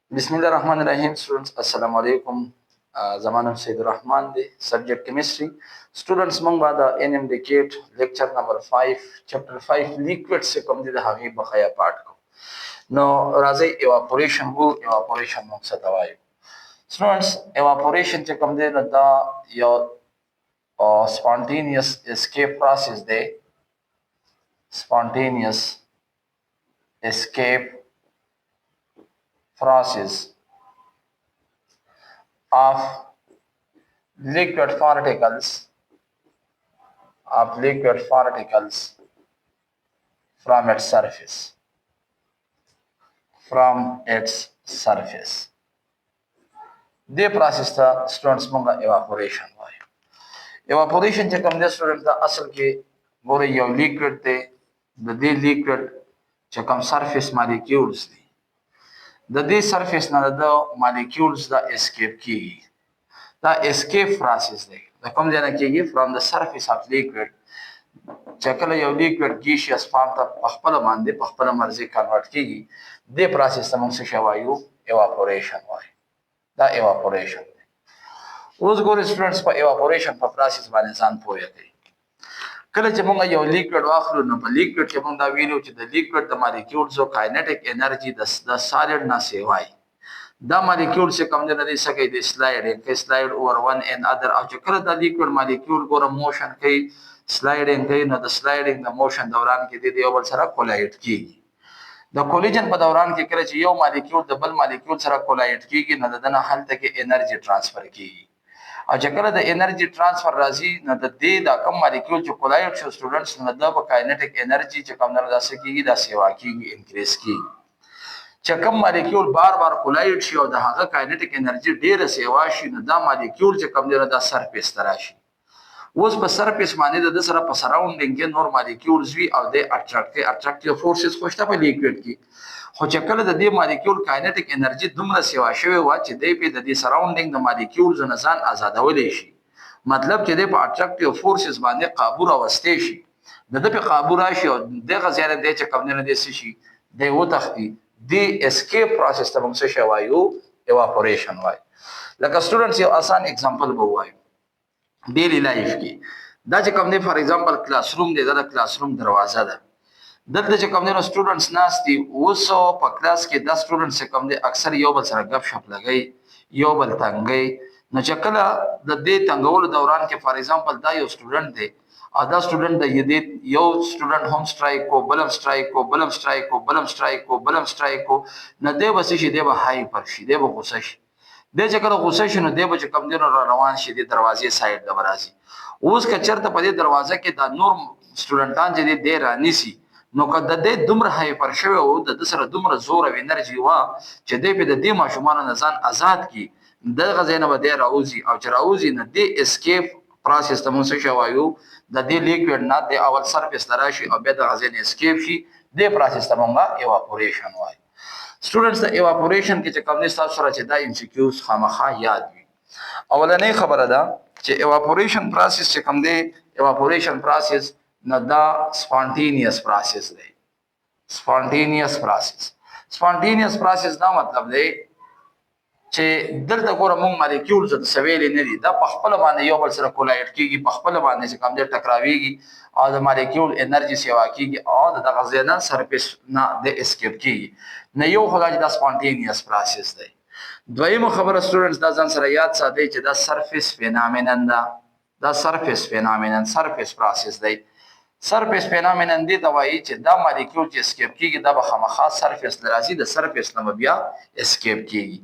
Bismillahirrahmanirrahim. Students, Assalamu alaikum. Zamanam Sayyid Rahman, the subject chemistry. Students, mangba the NM decade, lecture number 5, chapter 5, liquid se kam the hagi bakaya part ko. No, raze evaporation hu evaporation maqsad hawai. Students, evaporation che kam the da your spontaneous escape process de spontaneous escape process of liquid particles from its surface they process the students monga evaporation why evaporation che kam de students da asal ke gore yo liquid the liquid che kam surface molecules the surface na the molecules da escape ki the escape process the kam jana ki from the surface of liquid چکله یو لیکوډ ګیشیس فارم ته په خپل باندې په خپل مرزي کنورټ کیږي د پروسس ته موږ څه شوایو ایواپوریشن وایي دا ایواپوریشن اوس ګور سټوډنټس په ایواپوریشن په پروسس باندې ځان پوهه کوي کله چې موږ یو لیکوډ واخلو نو په لیکوډ کې موږ دا ویلو چې د لیکوډ د مالیکولز او کاینټیک انرژي د سالډ نه سیوای دا مالیکول چې کوم نه دي سکه د سلایډ اوور ون ان ادر او چې کله د لیکوډ مالیکول ګوره موشن کوي سلایډینګ کوي نو د سلایډینګ د موشن دوران کې د یو بل سره کولایډ کیږي د کولیجن په دوران کې کله چې یو مالیکول د بل مالیکول سره کولایډ کیږي نو دنه هلته کې انرژي ترانسفر کیږي او چې کله د انرژي ترانسفر راځي نو د دې د کم مالیکول چې کولایډ شو سټوډنټس نو د کاینټیک انرژي چې کوم نه راځي کیږي د سیوا کیږي انکریز کیږي چې کوم مالیکول بار بار کولایډ شي او د هغه کاینټیک انرژي ډیره سیوا شي نو دا مالیکول چې کوم نه د سرفیس تراشي اوس په سرفیس باندې د سره په سراوندینګ کې نور مالیکولز وی او د اټراکټیو فورسز خوشته په لیکوډ کې خو چې کله د دې مالیکول کاینټیک انرژي دومره سیوا شوی و چې د په د سراوندینګ د مالیکولز نه ځان آزادولې شي مطلب چې د په اټراکټیو فورسز باندې قابو راوستي شي د په قابو راشي او د غزيره د چې کوم نه دي شي د و تختی دی اسکیپ پروسس ته موږ څه وایو ایواپوریشن وایو لکه سټوډنټس یو آسان اگزامپل به وایو ډیلی لایف کې دا چې کوم دی فار ایگزامپل کلاس روم دی دا کلاس روم دروازه ده دلته چې کوم دی نو سټوډنټس ناشتي اوسو په کلاس کې 10 سټوډنټس کوم دی اکثر یو بل سره غپ شپ لګي یو بل تنګي نو چې کله د دې تنګولو دوران کې فار ایگزامپل دا یو سټوډنټ دی ادا سټوډنټ د یو سټوډنټ هم سټرایک کو بلم سټرایک کو بلم سټرایک کو بلم سټرایک کو بلم سټرایک کو نه دی بس شي دی به هاي پر شي دی به غوسه شي د چې کله غوسه شنو دی به کم دینو روان شي د دروازې سایډ د برازي اوس که چرته په دې دروازه کې د نور سټوډنټان چې دی رانی سي نو کله د دومره هایپر شوی او د سره دومره زور او انرژي وا چې دی په دې ماشومان نه ځان آزاد کی د غزینه به دی راوځي او چې راوځي نه دی اسکیپ پروسس ته موږ څه وایو د دې لیکوډ نه د اول سرفیس تراشي او بیا د غزینه اسکیپ شي د پروسس ته موږ ایواپوریشن وایو سټوډنټس د ایواپوریشن کې چې کوم نه تاسو سره چې دا ام سی کیوز خامخا یاد وي اولنې خبره ده چې ایواپوریشن پروسس چې کوم دی ایواپوریشن پروسس نه دا سپانټینیوس پروسس دی سپانټینیوس پروسس دا مطلب دی چې دلته ګوره مونږ مالیکولز د سویل نه دي دا په خپل باندې یو بل سره کولایډ کیږي په خپل باندې چې کوم دې ټکراویږي او د مالیکول انرژي سیوا کیږي او د غزینه سرفیس نه د اسکیپ کیږي نه یو خدای د سپانټینیوس پروسس دی دویمه خبره سټوډنټس دا ځان سره یاد ساتئ چې دا سرفیس فینامینن دا سرفیس فینامینن سرفیس پروسس دی سرفیس فینامینن دی دا وایي چې دا مالیکول چې اسکیپ کیږي دا به خامخا سرفیس لرازي د سرفیس نه بیا اسکیپ کیږي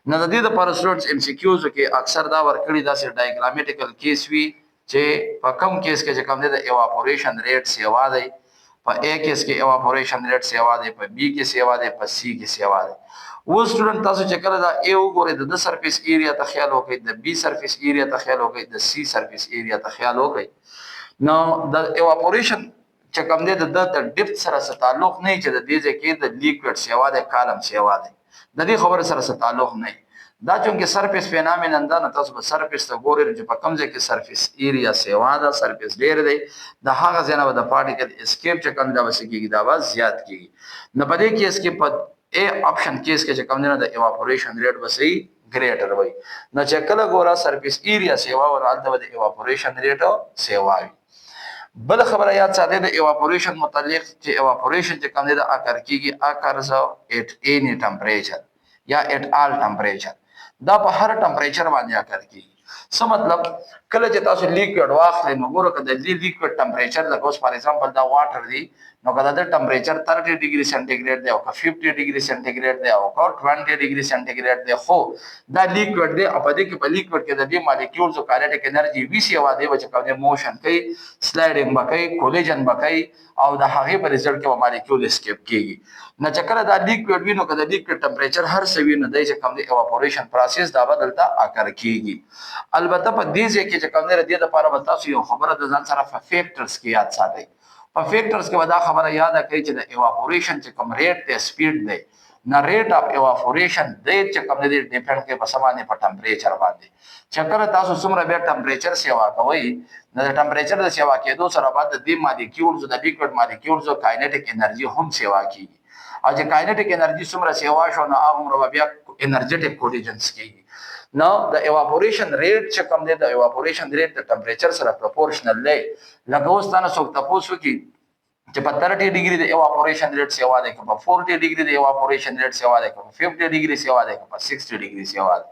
نو د دې لپاره سټوډنټس ام سی کیوز کې اکثر دا ورکړي دا سه ډایګرامیټیکل کیس وی چې په کم کیس کې چې کوم دی د ایواپوریشن ریټ سیوا دی په ا کیس کې ایواپوریشن ریټ سیوا دی په بی کې سیوا دی په سی کې سیوا دی و سټوډنټ تاسو چې کله دا ا وګورئ د سرفیس ایریا ته خیال وکړئ د بی سرفیس ایریا ته خیال وکړئ د سی سرفیس ایریا ته خیال وکړئ نو د ایواپوریشن چې کوم دی د ډیپث سره تعلق نه چې د دې ځکه د لیکوډ سیوا دی کالم سیوا دی د دې خبره سره تعلق نه دا چونکه سرفیس فینامینن دا نه تاسو به سرفیس ته ګورئ چې په کوم ځای کې سرفیس ایریا سیوا دا سرفیس ډیر دی د هغه ځای نه د پارټیکل اسکیپ چې کوم دا وسکیږي دا واز زیات کیږي نه پدې کې اسکیپ A option case کې چې کوم نه د ایواپوریشن ریټ به صحیح ګریټر وي نو چې کله ګورا سرفیس ایریا سیوا او الته د ایواپوریشن ریټ سیوا وي بل خبره یاد ساتئ د ایواپوریشن متعلق چې ایواپوریشن چې کوم د اکر کیږي اکرز ایٹ اینی ټمپریچر یا ایٹ آل ټمپریچر دا په هر ټمپریچر باندې اکر کیږي څه مطلب کله چې تاسو لیکوډ واخلئ نو ګوره که د دې لیکوډ ټمپریچر لکه اوس فار ایگزامپل دا واټر دی نو که د ټمپریچر 30 ډیګري سنټیګریډ دی او که 50 ډیګري سنټیګریډ دی او که 20 ډیګري سنټیګریډ دی خو دا لیکوډ دی او په دې کې په لیکوډ کې د دې مالیکولز او کایनेटिक انرژي وی سی واده چې کوم موشن کوي سلایډینګ بکای کولیجن بکای او د هغه په ریزلټ کې مالیکول اسکیپ کیږي نه چې کله دا لیکوډ وینو که د لیکوډ ټمپریچر هر څه وینو دی چې کوم دی ایواپوریشن پروسس دا بدلته اکر کیږي البته په دې ځای کې چې کوم دی د دې لپاره به تاسو یو خبره د ځان سره فیکټرز کې یاد ساتئ په فیکټرز کې ودا خبره یاد کړئ چې د ایواپوریشن چې کوم ریټ دی سپیډ دی نه ریټ اف ایواپوریشن دی چې کوم دی ډیپند کوي په سمانه په ټمپریچر باندې چې کله تاسو څومره به ټمپریچر سیوا کوئ نو د ټمپریچر د سیوا کېدو سره بعد د دې مالیکولز د لیکوډ مالیکولز او کایनेटिक انرژي هم سیوا کیږي او چې کایनेटिक انرژي څومره سیوا شو نو هغه بیا انرجیټک کولیجنز کیږي نو د ایواپوریشن ریټ چې کوم دی د ایواپوریشن ریټ د ټمپریچر سره پروپورشنل دی لکه اوس تاسو څوک تاسو کې چې په 30 ډیګري د ایواپوریشن ریټ سیوا دی که په 40 ډیګري د ایواپوریشن ریټ سیوا دی که په 50 ډیګري سیوا دی که په 60 ډیګري سیوا دی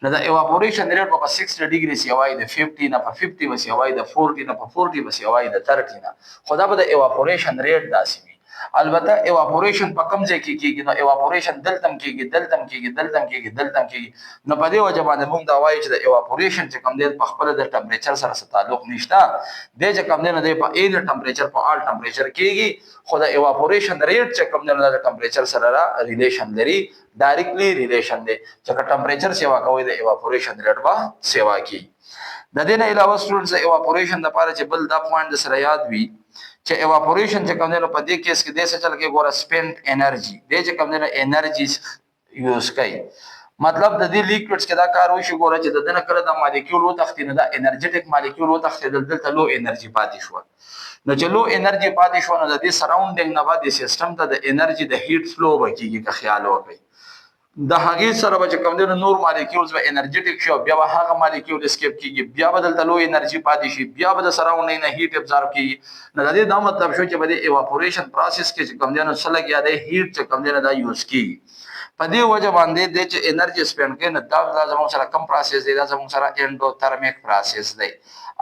نو د ایواپوریشن ریټ په 60 ډیګري سیوا دی د 50 نه په 50 سیوا دی د 40 نه په 40 سیوا دی د 30 نه خدا به د ایواپوریشن ریټ داسې البته ایواپوریشن په کوم ځای کې کیږي نو ایواپوریشن دلتم کیږي نو په دې وجه باندې موږ دا وایو چې د ایواپوریشن چې کوم دی په خپل د ټمپریچر سره تعلق نشته د چې کوم دی نه دی په این ټمپریچر په آل ټمپریچر کیږي خو د ایواپوریشن ریټ چې کوم دی د ټمپریچر سره ریلیشن لري ډایرکټلی ریلیشن دی چې ټمپریچر سیوا کوي د ایواپوریشن ریټ به سیوا کوي د دې نه علاوه سټوډنټس ایواپوریشن د لپاره چې بل دا پوینټ سره یاد وي چې ایواپوریشن چې کوم دی په دې کیس کې د څه چل کې ګوره سپینډ انرژي د چې کوم دی انرژي یوز کوي مطلب د دې لیکوډز کې دا کار وشي ګوره چې د دنه کړه د مالیکول و تختینه د انرجیټک مالیکول و تختیدل دلته لو انرژي پاتې شو نو چې لو انرژي پاتې شو نو د دې سراوندینګ نه بعد سیستم ته د انرژي د هیټ فلو وکیږي که خیال وکړئ د هغې سره به چې کوم دی نور مالیکولز به انرجیټک شي بیا به هغه مالیکول اسکیپ کیږي بیا به دلته لو انرژي پاتې شي بیا به د سراوندینګ نه هیټ ابزارب کیږي نو د دې دا مطلب شو چې به د ایواپوریشن پروسس کې چې کوم دی نو څه لګیا دی هیټ چې کوم دی دا یوز کیږي په دې وجه باندې د چې انرژي سپینډ کوي نو دا زموږ سره کم پروسس دی دا زموږ سره انډوترمیک پروسس دی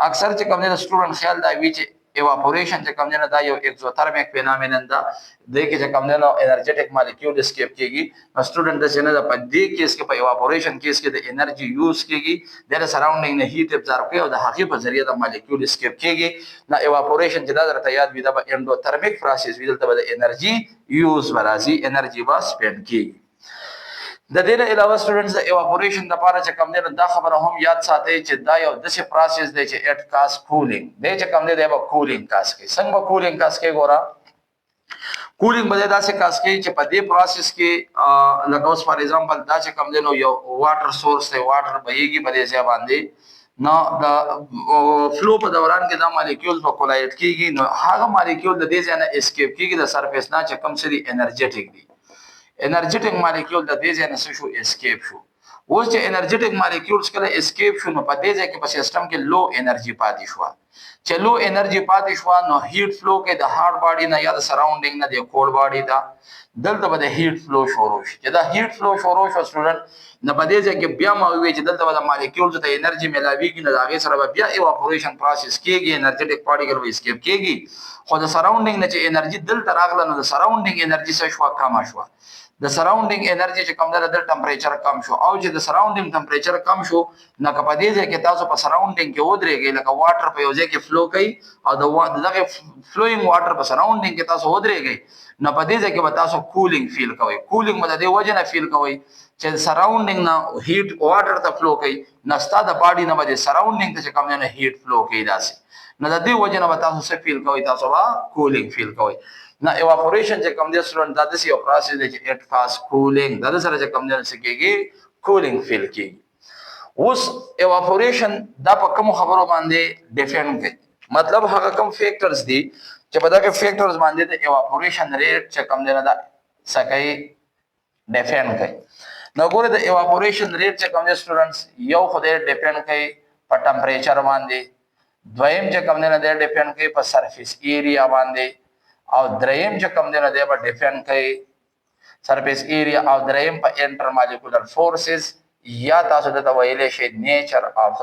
اکثر چې کوم دی سټوډنټ خیال دا وی چې ایواپوریشن چې کوم دی دا یو ایکزوترمیک فینامینن دا د کې چې کوم دی نو انرجیټک مالیکول اسکیپ کیږي نو سټوډنټ د څنګه په دې کیس کې په ایواپوریشن کیس کې د انرژي یوز کیږي د سراوندینګ نه هیټ ابزارب کوي او د هغې په ذریعه د مالیکول اسکیپ کیږي نو ایواپوریشن چې دا درته یاد وي دا به انډوترمیک پروسس وي دلته به د انرژي یوز برازي انرژي به سپینډ کیږي د دې نه علاوه سټوډنټس د ایواپوریشن لپاره چې کوم دی دا خبره هم یاد ساتئ چې دا یو داسې پروسس دی چې اټ کاز کولینګ دی چې کوم دی دا به کولینګ کاز کوي څنګه به کولینګ کاز کوي ګوره کولینګ به داسې کاز کوي چې په دې پروسس کې لکه اوس فار ایگزامپل دا چې کوم دی نو یو واټر سورس دی واټر بهیږي په دې ځای باندې نو د فلو په دوران کې دا مالیکول په کولایډ کیږي نو هغه مالیکول د دې ځای نه اسکیپ کیږي د سرفیس نه چې کوم څه دی انرجیټک دی انرجیټک مالیکول د دې ځای نه څه شو اسکیپ شو اوس چې انرجیټک مالیکولز کله اسکیپ شو نو په دې ځای کې په سیستم کې لو انرژي پاتې شو چې لو انرژي پاتې شو نو هیټ فلو کې د هارډ باډي نه یا د سراوندینګ نه د کولډ باډي دا دلته به د هیټ فلو شروع شي چې دا هیټ فلو شروع شو سټوډنټ نو په دې ځای کې بیا ما وی چې دلته به د مالیکولز ته انرژي ملاويږي نو هغه سره به بیا ایواپوریشن پروسس کیږي انرجیټک پارټیکل به اسکیپ کیږي خو د سراوندینګ نه چې انرژي دلته راغله نو د سراوندینګ انرژي څه شو کم شو د سراوندینګ انرژي چې کم ده د ټمپریچر کم شو او چې د سراوندینګ ټمپریچر کم شو نو که په دې ځای کې تاسو په سراوندینګ کې ودرېږئ لکه واټر په یو ځای کې فلو کوي او دغه فلوینګ واټر په سراوندینګ کې تاسو ودرېږئ نو په دې ځای کې به تاسو کولینګ فیل کوئ کولینګ به د دې وجه نه فیل کوئ چې سراوندینګ نه هیټ واټر ته فلو کوي نو ستا د باډي نه به د سراوندینګ ته چې کم نه هیټ فلو کوي داسې نو د دې وجه نه به تاسو څه فیل کوئ تاسو به کولینګ فیل کوئ نو ایواپوریشن چې کوم دی سټوډنټ دا د یو پروسس دی چې اټ کاز کولینګ دا سره چې کوم دی څه کېږي کولینګ فیل کېږي اوس ایواپوریشن دا په کوم خبرو باندې ډیفاین کوي مطلب هغه کوم فیکټرز دي چې په دغه فیکټرز باندې د ایواپوریشن ریټ چې کوم دی نه دا څه کوي डिपेंड کوي نو ګوره د ایواپوریشن ریټ چې کوم دي سټوډنټس یو خو دې ډیپند کوي په ټمپریچر باندې دویم چې کوم دی د ډیپند کوي په سرفیس ایریا باندې او دریم چې کوم دی د په ډیپند کوي سرفیس ایریا او دریم په انټر مالیکولر فورسز یا تاسو ته ویلې شي نیچر اف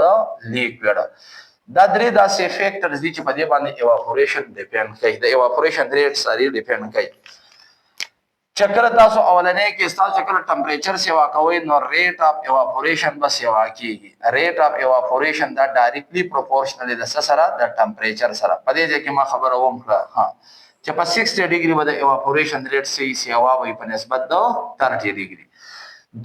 لیکوډ دا درې داسې فیکټرز دي چې په دې باندې ایواپوریشن ډیپند کوي د ایواپوریشن ریټ ساري ډیپند کوي چکر تاسو اولنې کې تاسو چکر ټمپریچر سیوا کوي نو ریټ اف ایواپوریشن به سیوا کیږي ریټ اف ایواپوریشن دا ډایرکټلی پروپورشنل د سره د ټمپریچر سره په دې کې ما خبره ووم ها چې په 60 ډیګري باندې ایواپوریشن ریټ سي سیوا وي په نسبت د 30 ډیګري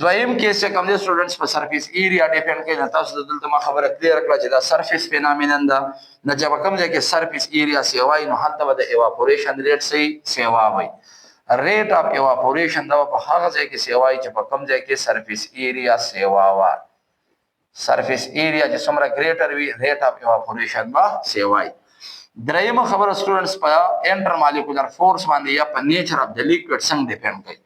دویم کې څه کوم دي سټوډنټس په سرفیس ایریا ډیپند کوي تاسو دلته ما خبره کلیر کړه چې دا سرفیس فینامینن دا نه چې کوم ځای کې سرفیس ایریا سیوا نو هلته د ایواپوریشن ریټ سي سیوا وي ریټ اف ایواپوریشن دا په هغه ځای کې سیوای چې په کوم ځای کې سرفیس ایریا سیوا وا سرفیس ایریا چې څومره ګریټر وي ریټ اف ایواپوریشن با سیوای درېمه خبره سټوډنټس په انټر مالیکولر فورس باندې یا په نیچر اف د لیکوډ څنګه ډیپند کوي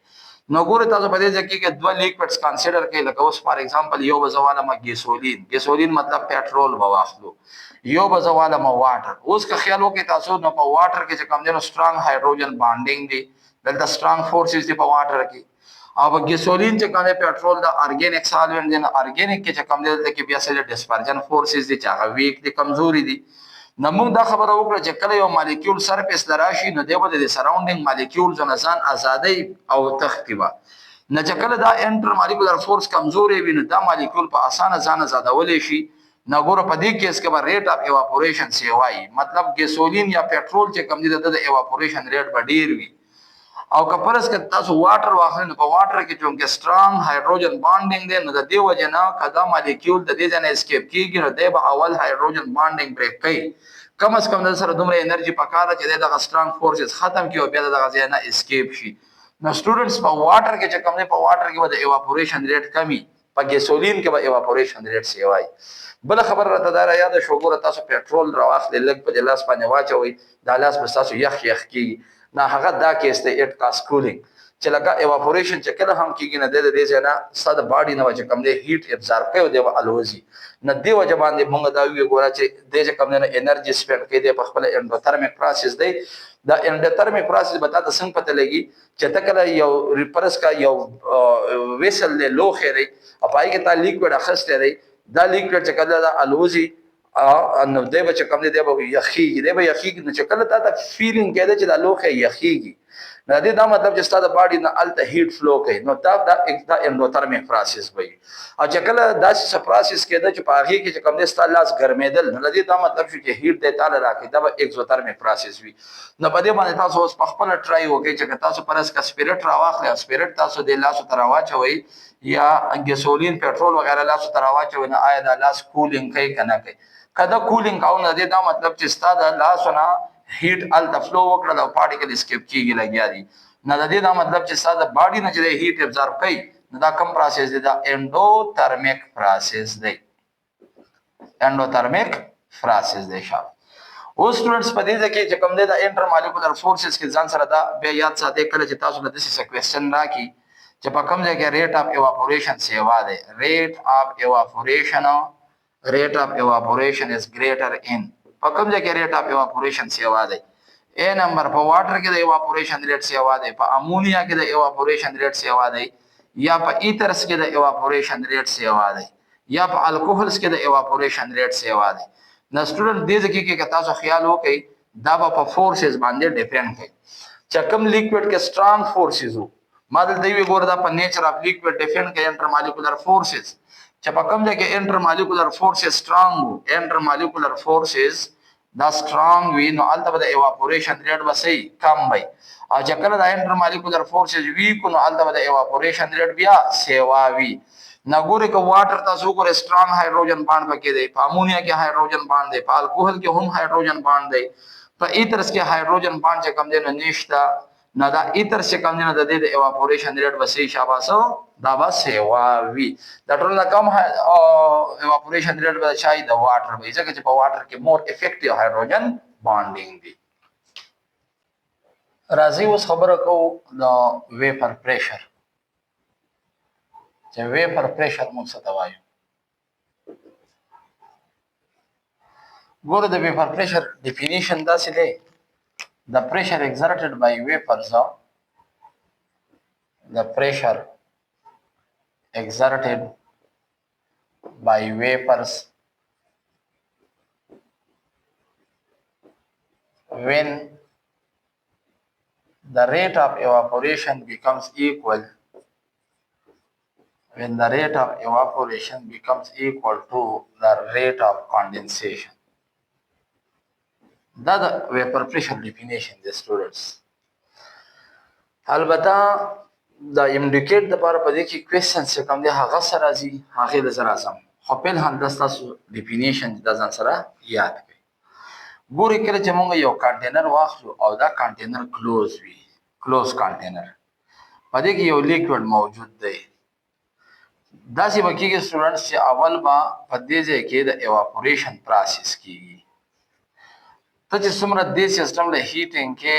نو ګوره تاسو په دې ځکه کې دوه لیکوډز کنسیډر کړئ لکه اوس فار ایگزامپل یو بزواله ما ګیسولین مطلب پټرول به واخلو یو بزواله ما واټر اوس که خیال وکړئ تاسو نو په واټر کې چې کوم دی نو سترونګ هایدروجن بانډینګ دی دلته سترونګ فورسز دی په واټر کې او ګیسولین چې کوم دی پټرول د ارګینیک سالوینټ دی ارګینیک کې چې کوم دی دلته کې بیا سره ډیسپرژن فورسز دی چې هغه ویک دي کمزوري دي نو موږ دا خبره وکړه چې کله یو مالیکول سرفیس لراشي نو دی به د سراوندینګ مالیکولز نه ځان ازادي او تختیبه نه چې کله دا انټر مالیکولر فورس کمزوري وي نو دا مالیکول په اسانه ځان ازادولې شي نو ګوره په دې کیس کې به ریټ اف ایواپوریشن سیوای مطلب ګیسولین یا پټرول چې کوم دی د ایواپوریشن ریټ به ډیر وي او کپرس کې تاسو واټر واخلئ نو په واټر کې چې سترونګ هایدروجن بانډینګ دی نو د دې وجه نه کدا مالیکول د دې ځای نه اسکیپ کیږي نو دی به اول هایدروجن بانډینګ بریک کوي کم از کم د سره دومره انرژي پکاره چې د سترونګ فورسز ختم کیو بیا د ځای نه اسکیپ شي نو سټوډنټس په واټر کې چې کوم دی په واټر کې د ایواپوریشن ریټ کمی په ګیسولین کې به ایواپوریشن ریټ سیوای بل خبر راته دا یاد شو ګوره تاسو پټرول راواخلئ لږ په لاس باندې واچوئ دا لاس به تاسو یخ کیږي نه هغه دا کیس ته اټ کاس کولینګ چې لکه ایواپوریشن چې کله هم کیږي نه د دې ځای نه ستاسو باډي نه چې کوم دی هیټ ابزارب کوي دی الوزي نه دی وجه باندې موږ دا وی ګوره چې د چې کوم نه انرژي سپینډ کوي د خپل انډوترمیک پروسس دی دا انډوترمیک پروسس به تاسو څنګه پته لګي چې تکله یو ریپرس کا یو ویسل له لوخه دی او پای کې تا لیکوډ اخسته دی دا لیکوډ چې کله دا الوزي نو دی به چې کوم دی به یخیږي نو چې کله تا ته فیلینګ کېده چې دا لوخه یخیږي نو دا مطلب چې ستاسو باډي نه الته هیټ فلو کوي نو دا انډوترمیک پروسس وي او چې کله داسې پروسس کېده چې په هغه کې چې کوم دی ستاسو لاس ګرمېدل نو دا مطلب چې هیټ دی تعالی راکې دا به اکزوترمیک پروسس وي نو په دې باندې تاسو اوس په خپل ټرای وکړئ چې تاسو پرس کا سپیرټ راواخلئ سپیرټ تاسو د لاس تر واچوي یا ګیسولین پټرول وغیرہ لاس تر واچوي نه آیا دا لاس کولینګ کوي کنه کوي کدا کولینګ کاو نه دی دا مطلب چې ستاسو لاسونه هیټ ال د فلو وکړه او پارټیکل اسکیپ کیږي لګیا دي نه د دې دا مطلب چې ستاسو باډي نه چې هیټ ابزارب کوي دا کوم پروسس دی دا انډوترمیک پروسس دی انډوترمیک پروسس دی شاو اوس سټوډنټس په دې کې چې کوم دی دا انټر مالیکولر فورسز کې ځان سره دا بیا یاد ساتئ کله چې تاسو له دې څه کوېسچن راکړي چې په کوم ځای کې ریټ اف ایواپوریشن سیوا دی ریټ اف ایواپوریشن rate of evaporation is greater in په کوم ځای کې rate of evaporation سیوا دی A نمبر په واټر کې د evaporation rate سیوا دی په امونیا کې د evaporation rate سیوا دی یا په ایترس کې د evaporation rate سیوا دی یا په الکوهولز کې د evaporation rate سیوا دی نو سټوډنټ دې ځکه کې تاسو خیال وکړئ دا په فورسز باندې ډیپند کوي چې کوم لیکوډ کې سترونګ فورسز وو ما دلته وی ګور دا په نیچر اف لیکوډ ډیپند کوي انټر مالیکولر فورسز چې په کوم ځای کې انټر مالیکولر فورسز سترونګ وو انټر مالیکولر فورسز دا سترونګ وی نو البته د ایواپوریشن ریټ به صحیح کم وي او چې کله د انټر مالیکولر فورسز ویک نو البته د ایواپوریشن ریټ بیا سیوا وی نګوري کو واټر تاسو ګور سترونګ هایدروجن باند پکې دی په امونیا کې هایدروجن باند دی په الکوهل کې هم هایدروجن باند دی په ایترس کې هایدروجن باند چې کم دی نه نشته نه دا ایترس چې کم دی نه د دې د ایواپوریشن ریټ به صحیح شاباسو دا به سیوا وی دا ټول کم ایواپوریشن ریټ به شای د واټر به ځکه چې په واټر کې مور افیکټیو هایدروجن بانډینګ دی راځي اوس خبره کوو د ویپر پریشر چې ویپر پریشر موږ څه ته وایو. ګوره د ویپر پریشر ډیفینیشن داسې دی: the pressure exerted by vapors when the rate of evaporation becomes equal to the rate of condensation. دا د ویپر پریشر ډیفینیشن دی سټوډنټس. البته دا انډیکیټ د لپاره په دې کې کوېسچن چې کوم دی هغه سره راځي، هغې له زه راځم، خو فلحال دا ستاسو ډیفینیشن دا ځان سره یاد کړئ. ګورئ کله چې موږ یو کانټینر واخلو او دا کانټینر کلوز وي، کلوز کانټینر، په دې کې یو لیکوډ موجود دی. داسې به کېږي سټوډنټس چې اول به په دې ځای کې د ایواپوریشن پروسس کېږي. ته چې څومره دې سیسټم له هیټینګ کې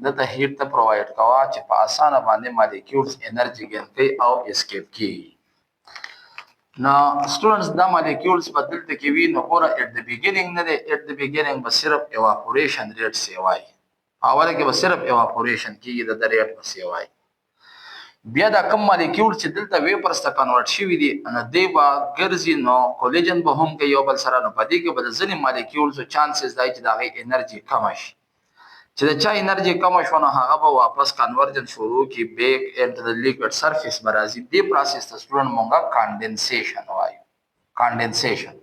دته هیټ ته پرووایډ کوه چې په اسانه باندې مالیکیولز انرژي ګین کوي او اسکیپ کېږي. نو سټوډنټس دا مالیکیولز په دلته کې وي، نو ګوره ایټ د بیګیننګ نه دی، ایټ د بیګیننګ به صرف ایواپوریشن ریټ سیوای، اوله کې به صرف ایواپوریشن کېږي، د ریټ به سیوای. بیا دا کم مالیکیول چې دلته ویپرز ته کنورټ شوي دي نو دی به ګرځي، نو کولیجن به هم کوي یو بل سره، نو په دې کې به د ځینې مالیکیولزو چانسز دی چې د هغې انرژي کمه شي. چې د چا انرژي کمه شوه نو هغه به واپس کنورجن شروع کړي، بیک انټو د لیکوډ سرفیس به راځي. دې پروسس ته سټوډنټ مونږ کانډنسیشن وایو، کانډنسیشن.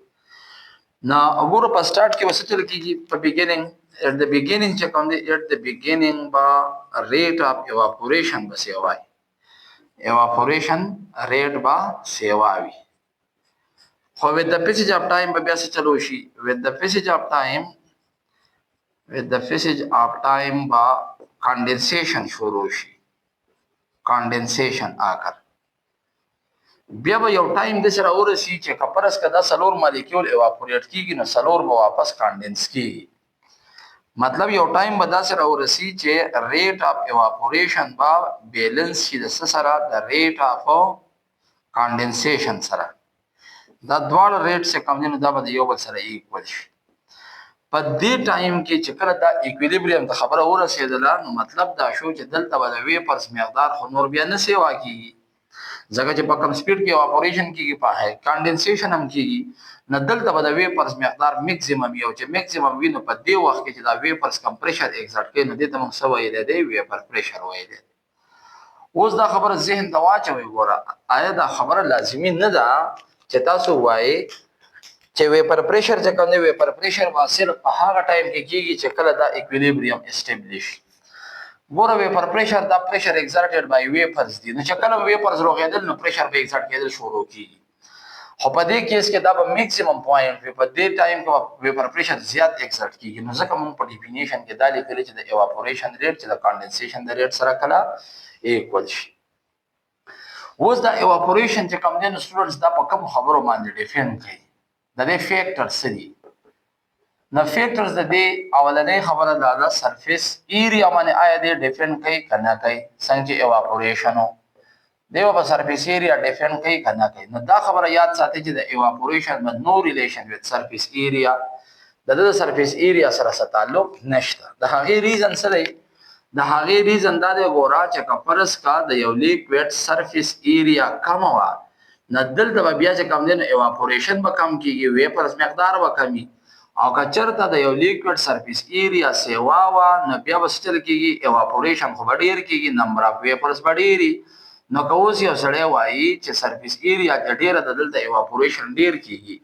نو وګوره په سټارټ کې به څه چل کېږي، په بیګیننګ ایټ د بیګیننګ چې کوم دی، ایټ د بیګیننګ به ریټ آف ایواپوریشن به سیوای، evaporation rate با سیوا وي. خو with the passage of time به بیا څه چلو شي، with the passage of time با condensation شروع شي، condensation آکر. بیا به یو ټایم د سره ورسي چې کپرس کدا سلور مالیکول ایواپوریټ کیږي نو سلور به واپس کانډنس کیږي. مطلب یو ټایم به دا سره ورسي چې ریټ اف ایواپوریشن با بیلنس شي د سره د ریټ اف کانډنسیشن سره. دا دواړه ریټ چې کوم دي نو دا به یو بل سره ایکوال شي. په دې ټایم کې چې کله دا ایکویلیبریم ته خبره ورسېدله نو مطلب دا شو چې دلته به د ویپرز مقدار خو نور بیا نه سیوا کیږي، ځکه چې په کم سپیډ کې ایواپوریشن کیږي، په های کانډنسیشن هم کیږي. نو دلته به د ویپرز مقدار میکسیمم وي، او چې میکسیمم وي نو په دې وخت کې چې دا ویپرز کم پریشر ایگزرټ کوي نو دې ته موږ څه ویلی دی، ویپر پریشر ویلی دی. اوس دا خبره ذهن ته واچوئ. ګوره آیا دا خبره لازمي نه ده چې تاسو وایئ چې ویپر پریشر چې کوم دی، ویپر پریشر به صرف په هغه ټایم کې کیږي چې کله دا ایکویلیبریم اسټیبلیش. ګوره ویپر پریشر دا پریشر ایگزرټډ بای ویپرز دی، نو چې کله ویپرز روغېدل نو پریشر به ایگزرټ کېدل شروع کیږي. خو په دې کیس کې دا به میکسیمم پوینټ وي، په دې ټایم کې ویپر پریشر زیات ایگزرټ کیږي. نو ځکه موږ په ډیفینیشن کې دا لیکلي چې د ایواپوریشن ریټ چې د کانډنسیشن د ریټ سره کله ایکوال شي. اوس دا ایواپوریشن چې کوم دی نو سټوډنټس دا په کوم خبرو باندې ډیفاین کوي، د دې فیکټر څه دي؟ نو فیکټرز د دې اولنۍ خبره دا ده سرفیس ایریا باندې آیا دې ډیفاین کوي که نه کوي، څنګه چې ایواپوریشن و دیو په سرفیس ایریا ډیفاین کوي که نه کوي. نو دا خبره یاد ساتئ چې د ایواپوریشن with no relation with surface area، د د سرفیس ایریا سره څه تعلق نشته. د هغې ریزن څه دی؟ د هغې ریزن دا دی ګوره چې که فرض کا د یو لیکوډ سرفیس ایریا کمه وه نو دلته به بیا چې کوم دی نو ایواپوریشن به کم کېږي، ویپرز مقدار به کمي. او که چېرته د یو لیکوډ سرفیس ایریا سیوا وه نو بیا به څه چل کېږي، ایواپوریشن خو به ډېر کېږي، نمبر اف ویپرز به ډېري. نو که اوس یو سړی وایي چې سرفیس ایریا کې ډېره د دلته ایواپوریشن ډېر کېږي،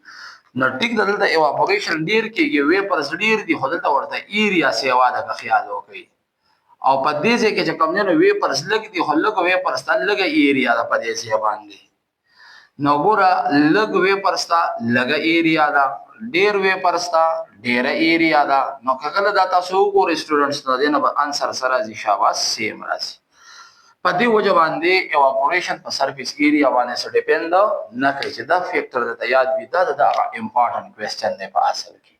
نو ټیک د دلته ایواپوریشن ډېر کېږي، ویپرز ډېر دي، خو دلته ورته ایریا سیوا ده که خیال وکړئ. او په دې ځای کې چې کوم دی نو ویپرز لږ دي، خو لږ ویپرز ته لږه ایریا ده په دې ځای باندې. نو ګوره لږ ویپرز ته لږه ایریا ده، ډېر ویپرز ته ډېره ایریا ده. نو که کله دا تاسو وګورئ سټوډنټس نو د دې نه به انسر سره راځي شاباس سیم راځي. په دې وجه باندې ایواپوریشن په سرفیس ایریا باندې څه ډیپند نه کوي، چې دا فیکټر درته یاد وي. دا د هغه امپارټنټ کوېسچن دی په اصل کې.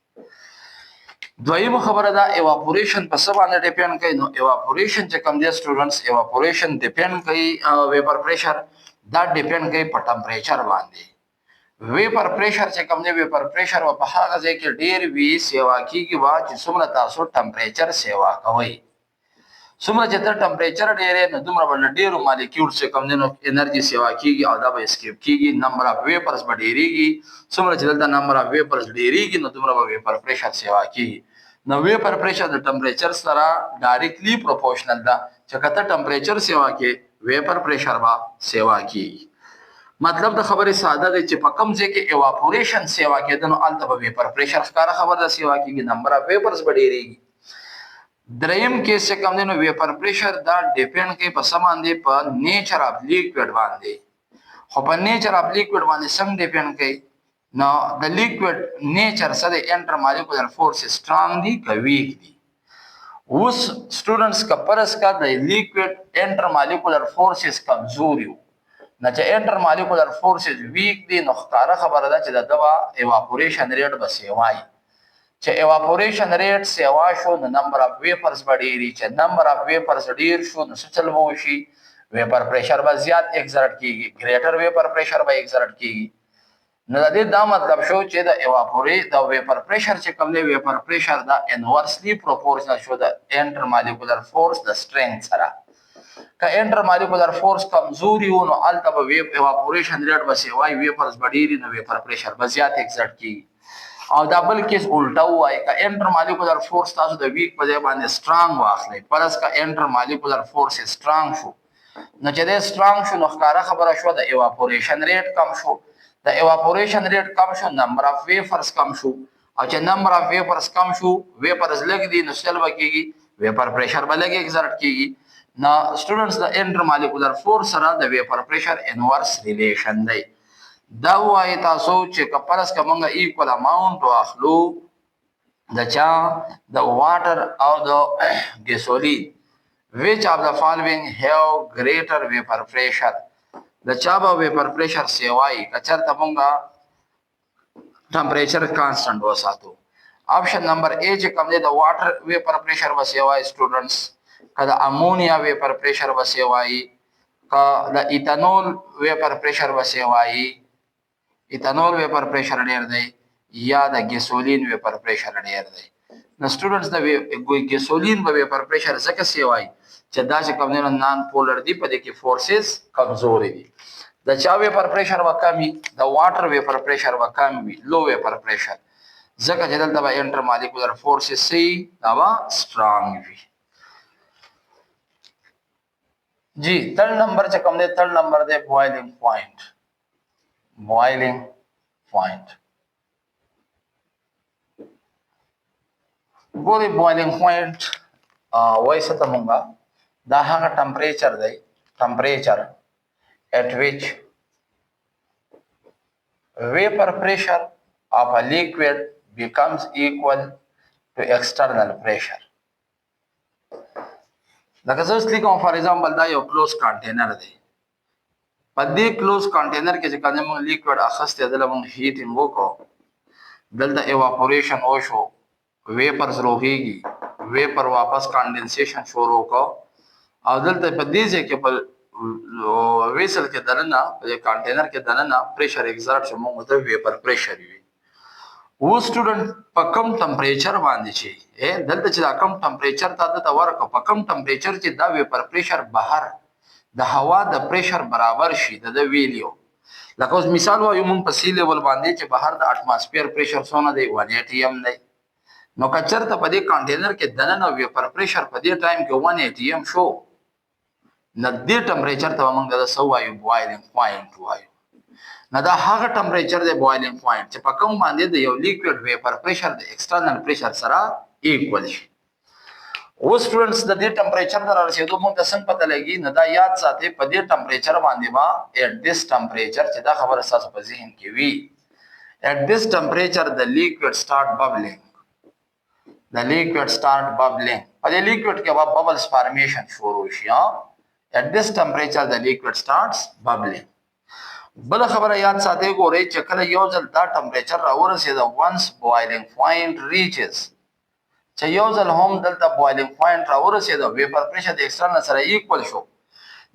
دویمه خبره ده ایواپوریشن په څه باندې ډیپند کوي. نو ایواپوریشن چې کوم دی سټوډنټس، ایواپوریشن ډیپند کوي ویپر پریشر دا ډیپند کوي په ټمپریچر باندې. ویپر پریشر چې کوم دی ویپر پریشر په هغه ځای کې ډیر وی سیوا کیږي وا چې څومره تاسو ټمپریچر سیوا کوئ. څومره چې ته ټمپریچر ډیرې نو دومره بل ډیرو مالیکول چې کوم دی نو انرژي سیوا کیږي او دا به اسکیپ کیږي، نمبر اف ویپرز به ډیریږي. څومره چې دلته نمبر اف ویپرز ډیریږي نو دومره به ویپر پریشر سیوا کیږي. نو ویپر پریشر د ټمپریچر سره ډایرکټلی پروپورشنل ده چې کته ټمپریچر سیوا کې ویپر پریشر با سیوا کیږي. مطلب د خبرې ساده دی چې په کوم ځای کې ایواپوریشن سیوا کېده نو هلته به ویپر پریشر ښکاره خبر ده سیوا کېږي، نمبر اف ویپرز به ډېرېږي. دریم کیس چې کوم دی نو ویپر پریشر دا ډیپینډ کوي په څه باندې په نیچر اف لیکوډ باندې. خو په نیچر اف لیکوډ باندې څنګه ډیپینډ کوي نو د لیکوډ نیچر څه دی انټر مالیکولر فورس سټرانګ دي که ویک دي. اوس سټوډنټس که فرض کا د لیکوډ انټر مالیکولر فورسز کمزور یو نه چې انټر مالیکولر فورسز ویک دي نو ښکاره خبره ده چې د دوا ایواپوریشن ریټ به سیوای. چې ایواپوریشن ریټ سیوا شو نو نمبر اف ویپرز به ډېري، چې نمبر اف ویپرز ډېر شو نو څه چل به وشي ویپر پریشر به زیات ایگزرټ کیږي، ګریټر ویپر پریشر به ایگزرټ کیږي. نو د دې دا مطلب شو چې د ویپر پریشر چې کوم دی ویپر پریشر دا انورسلی پروپورشنل شو د انټر مالیکولر فورس د سټرینګ سره. که انټر مالیکولر فورس کمزوري و نو هلته به ایواپوریشن ریټ به سیوای، ویپرز به ډېري نو ویپر پریشر به زیات ایگزرټ کیږي. او دا بل کیس الټا وای که انټر مالیکولر فورس تاسو د ویک په ځای باندې سټرانګ واخلئ، فرض که انټر مالیکولر فورس سټرانګ شو نو چې دی سټرانګ شو نو ښکاره خبره شوه د ایواپوریشن ریټ کم شو. د ایواپوریشن ریټ کم شو نمبر اف ویپرز کم شو، او چې نمبر اف ویپرز کم شو ویپرز لږ دي نو څه به کیږي ویپر پریشر به لږ ایگزرټ کیږي. Now, students, the intermolecular force سره د vapor pressure inverse relation دی. دا وایي تاسو چې که فرض که موږ equal amount واخلو د چا د water او د gasoline, which of the following have greater vapor pressure? د چا به vapor pressure سیوای که چېرته موږ temperature constant وساتو. Option number A چې کوم دی د water vapor pressure به سیوای students، که د امونیا ویپر پریشر به سیوایي، که د ایتانول ویپر پریشر به سیوایي، ایتانول ویپر پریشر ډیر دی، یا د ګیسولین ویپر پریشر ډیر دی. نو سټوډنټس د ګیسولین به ویپر پریشر ځکه سیوایي چې دا چې کوم دی نان پولر دی په دې کې فورسز کمزوري دي. د چا ویپر پریشر به کم وي د واټر ویپر پریشر به کم وي لو ویپر پریشر، ځکه چې دلته به انټر مالیکولر فورسز سي دا به سټرانګ وي. जी third number से कम दे third number दे boiling point. Boiling point गोली boiling point वैसे तमूंगा दाहा का टेम्परेचर दे temperature at which vapour pressure of a liquid becomes equal to external pressure. لکه زه اوس لیکم فار ایگزامپل دا یو کلوز کنټینر دی، په دې کلوز کنټینر کې چې کوم موږ لیکوډ اخیستی دلته موږ هیټینګ وکړو، دلته ایواپوریشن وشو، ویپرز روغېږي، ویپر واپس کانډنسیشن شروع کړو او دلته په دې ځای کې په ویسل کې دننه په دې کنټینر کې دننه پریشر ایگزرټ شو، موږ ته ویپر پریشر وي. و سټوډنټ په کم ټمپریچر باندې چې دلته چې دا کم ټمپریچر ته دته ورکړه، په کم ټمپریچر چې دا ویپر پریشر بهر د هوا د پریشر برابر شي د ویلیو. لکه اوس مثال وایو موږ په سی لیول باندې چې بهر د اټماسفیر پریشر څونه دی 180 دی، نو که چېرته په دې کنټینر کې دننه ویپر پریشر په دې ټایم کې 180 شو نو دې ټمپریچر ته موږ د څه وایو بوایلینګ پوینټ وایو. نو دا هغه ټمپریچر دی بوایلینګ پوینټ چې په کوم باندې د یو لیکوډ ویپر پریشر د ایکسټرنل پریشر سره ایکوال شي. اوس سټوډنټس د دې ټمپریچر ته رسیدو موږ ته څنګه پته لګي نو دا یاد ساتئ په دې ټمپریچر باندې با ایٹ دیس ټمپریچر چې دا خبره تاسو په ذهن کې وي، ایٹ دیس ټمپریچر د لیکوډ سٹارټ ببلینګ، د لیکوډ سٹارټ ببلینګ، په دې لیکوډ کې به ببلز فارمیشن شروع شي. ایٹ دیس ټمپریچر د لیکوډ سٹارټس ببلینګ. بل خبره یاد ساتئ ګورئ چې کله یو ځل دا ټمپریچر راورسېده once boiling point reaches، چې یو ځل هم دلته boiling point راورسېده ویپر پریشر د ایکسټرنل سره ایکوال شو،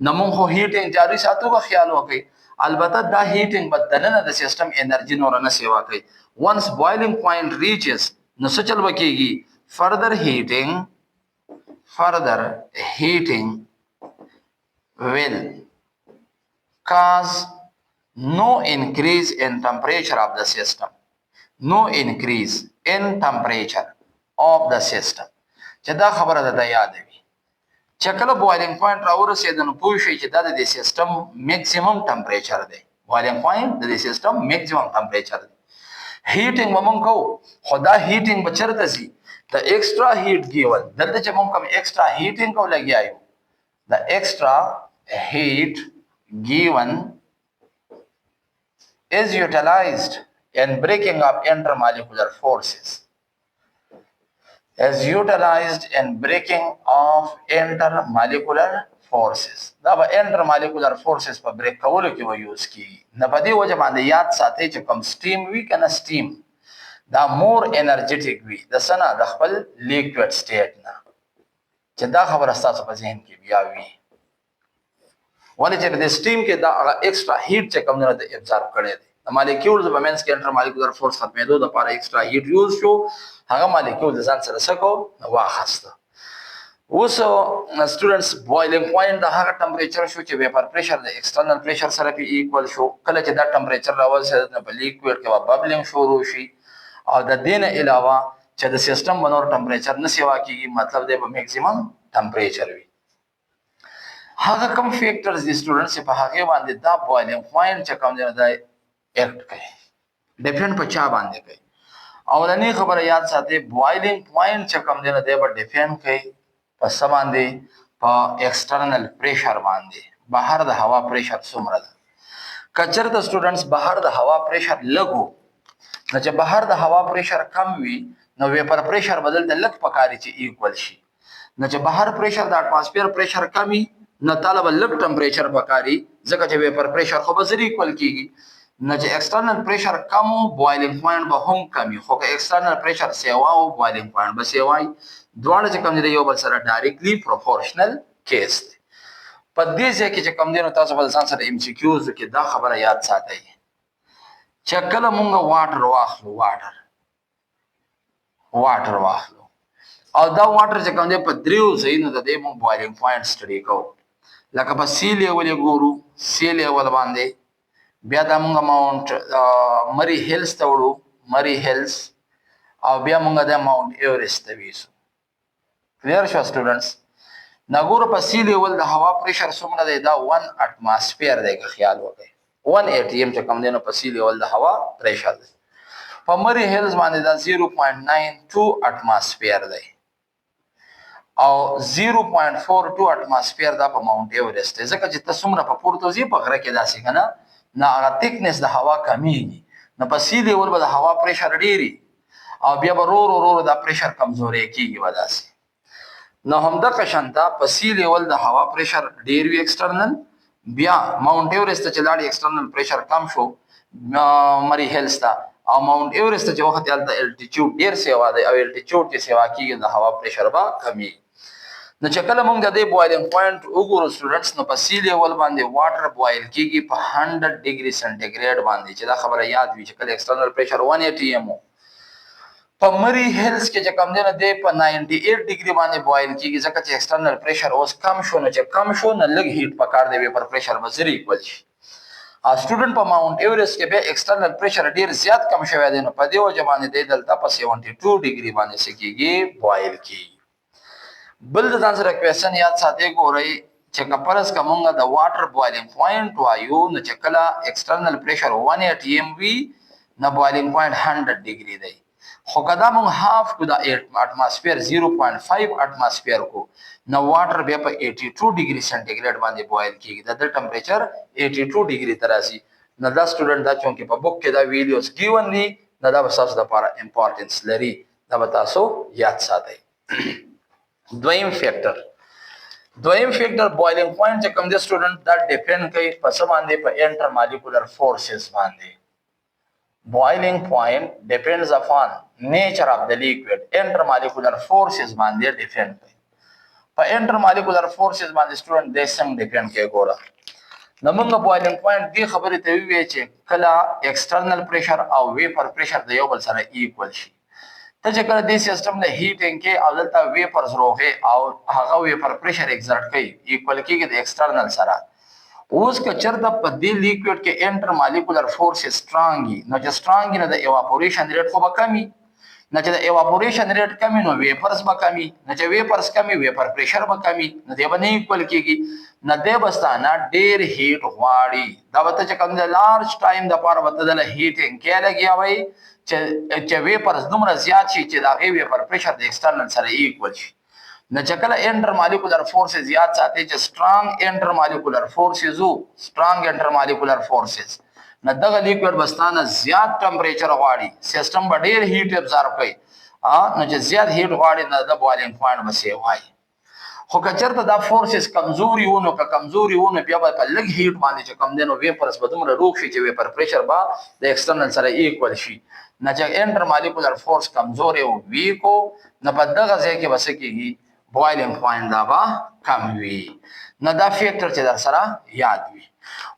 نمون خو هیټینګ جاری ساتو کا خیال وکړي البته دا هیټینګ بدلنه د سیستم انرژي نور نه سیوا کوي once boiling point reaches نو څه چل وکيږي further heating will cause no increase in temperature of the system چې دا خبره ده یاد وي چې کله بوایلینګ پوینټ راورسېد نو پوه شئ چې دا د سیستم میکسیمم ټمپریچر دی بوایلینګ پوینټ د سیستم میکسیمم ټمپریچر دی هیټینګ ومن کو خدا هیټینګ بچرته سي د ایکسترا هیټ گیول دلته چې موږ کوم ایکسترا هیټینګ کو لګیایو د ایکسترا هیټ given is utilized in breaking up intermolecular forces دا به intermolecular forces په بریک کولو کې و یوز کی نه په دې وجه باندې یاد ساتي چې کوم سټیم وی کنه سټیم دا مور انرجیټیک وی د سنا د خپل لیکوډ سټیټ نه چې دا خبره تاسو په ذهن کې بیا وی ولې چې د سټیم کې دا ایکسترا هیټ چې کوم نه د ابزارب کړي دي د مالیکولز په منځ کې انټرمالیکولر فورس ختمېدو د لپاره ایکسترا هیټ یوز شو هغه مالیکول د ځان سره سکو واخسته اوس سټوډنټس بوایلینګ پوینټ د هغه ټمپریچر شو چې ویپر پریشر د ایکسټرنل پریشر سره په ایکوال شو کله چې دا ټمپریچر راوځي په لیکوډ کې ببلینګ شروع شي او د دین علاوه چې د سیستم بنور ټمپریچر نه سیوا کیږي مطلب د میکسیمم ټمپریچر وي هغه کوم فیکټرز دي سټوډنټس په هغه باندې دا بوایلینګ پوینټ چې کوم دی دا اکټ کوي ډیپند په چا باندې کوي اولنی خبره یاد ساتئ بوایلینګ پوینټ چې کوم دی دا به ډیپند کوي په څه باندې په ایکسټرنل پریشر باندې بهر د هوا پریشر څومره ده کچر د سټوډنټس بهر د هوا پریشر لګو نو چې بهر د هوا پریشر کم وي نو ویپر پریشر بدل د لګ پکاري چې ایکوال شي نو چې بهر پریشر د اټماسفیر پریشر کمی نو طالب لګ ټمپریچر پکاري ځکه چې ویپر پریشر خو به زری ایکوال کیږي نو چې ایکسټرنل پریشر کم بوایلینګ پوینټ به هم کمی خو که ایکسټرنل پریشر سیوا او بوایلینګ پوینټ به سیوای دواړه چې کوم دي یو بل سره ډایرکټلی پروپورشنل کیس دی په دې ځای کې چې کوم دي نو تاسو به ځان سره ام سی کیوز کې دا خبره یاد ساتئ چې کله مونږ واټر واخلو او دا واټر چې کوم دی په دریو ځایونو د دې مونږ بوایلینګ پوینټ سټډي کوو لکه په سی لیول ګورو سی لیول باندې بیا دا مونږ ماونټ مری هیلز ته وړو مری هیلز او بیا مونږ د ماونټ ایورست ته ویسو کلیر شو سټوډنټس نګورو په سی لیول د هوا پریشر څومره دی دا 1 اټماسفیر دی که خیال وکړئ 1 atm چې کوم دی نو په سی لیول د هوا پریشر دی په مری هیلز باندې دا 0.92 اټماسفیر دی او 0.42 اټماسفیر دا په ماونټ ایورست دی ځکه چې تاسو په پورته ځي په غره کې داسې کنه نه هغه تکنس د هوا کمیږي نو په سی لیول به د هوا پریشر ډیری او بیا به رو دا پریشر کمزوري کیږي وداسي نو هم د قشنتا په سی لیول د هوا پریشر ډیر وی ایکسټرنل بیا ماونټ ایورست چې لاړ ایکسټرنل پریشر کم شو مری هیلز تا او ماونټ ایورست چې وخت یالته الټیټیوډ ډیر سیوا دی او الټیټیوډ چې سیوا کیږي د هوا پریشر با کمی نو چې کله موږ د دې بوایلینګ پوینټ وګورو سټوډنټس نو په سی لیول باندې واټر بوایل کیږي په 100 ډیګري سنټیګریډ باندې چې دا خبره یاد وي چې کله ایکسټرنل پریشر 1 atm په مری هیلز کې چې کم دی نه دی په 98 ډیګري باندې بوایل کیږي ځکه چې ایکسټرنل پریشر اوس کم شو نو چې کم شو نه لګ هیټ پکار دی ویپر پریشر به زری ایکوال شي سټوډنټ په ماونټ ایورست کې به ایکسټرنل پریشر ډیر زیات کم شوی دی نو په دې وجه باندې دی دلته په 72 ډیګري باندې سکیږي بوایل کیږي بل د ځان سره کوېسچن یاد ساتي ګورئ چې کپرس کومه د واټر بوایلینګ پوینټ وایو نو چې کله ایکسټرنل پریشر 1 atm وی نو بوایلینګ پوینټ 100 ډیګري دی خو کدا مونږ هاف کو د اټماسفیر 0.5 اټماسفیر کو نو واټر بیا په 82 ډیګري سنټیګریډ باندې بوایل کیږي د ټمپریچر 82 ډیګري ترازی نو دا سټوډنټ دا چونکه په بوک کې دا ویډیوز گیون دي دا د تاسو لپاره امپورټنس لري دا تاسو یاد ساتئ دویم فیکٹر بوایلینګ پوینټ چې کوم دی سټوډنټ دا ډیپند کوي په څه باندې په انټرمالیکولر فورسز باندې boiling point depends upon nature of the liquid intermolecular forces باندې depend کوي په انټر مالیکولر فورسز باندې سټوډنټ د څنګه ډیپند کوي ګوره نمونږ بوایلینګ پوینټ دی خبرې ته وی چې کله ایکسټرنل پریشر او ویپر پریشر د یو بل سره ایکوال شي ته چې کله دې سیستم له هیټینګ کې او دلته ویپرز روغه او هغه ویپر پریشر ایگزرټ کوي ایکوال کېږي د ایکسټرنل سره اوس که چرته په دې لیکوډ کې انټر مالیکولر فورس سترانګي نو چې سترانګي نه د ایواپوریشن ریټ خو به کمی نه چې د ایواپوریشن ریټ کمی نو ویپرز به کمی نه چې ویپرز کمی ویپر پریشر به کمی نه دی به نه ایکوال کېږي نه دی بستانه ډیر هیټ غواړي دا به ته چې کوم د لارج ټایم د پاره به ته د هیټینګ کې لګیا وي چې ویپرز دومره زیات شي چې دا ویپر پریشر د ایکسټرنل سره ایکوال شي نه چې کله انټر مالیکولر فورسز زیات ساتي چې سترانګ انټر مالیکولر فورسز وو سترانګ انټر مالیکولر فورسز نه دغه لیکوډ بستانه زیات ټمپریچر غواړي سیستم به ډیر هیټ ابزارب کوي نو چې زیات هیټ غواړي نه د بوایلینګ پوینټ به سی وای خو کچرته دا فورسز کمزوري ونه که کمزوري ونه بیا به په لګ هیټ باندې چې کم دینو ویپرز به دومره روغ شي چې ویپر پریشر به د ایکسټرنل سره ایکوال شي نه چې انټر مالیکولر فورس کمزوري او ویکو نه په دغه ځای کې بس کېږي بوایلینګ پوینټ دا به کم وي نه دا فیکټر چې در سره یاد وي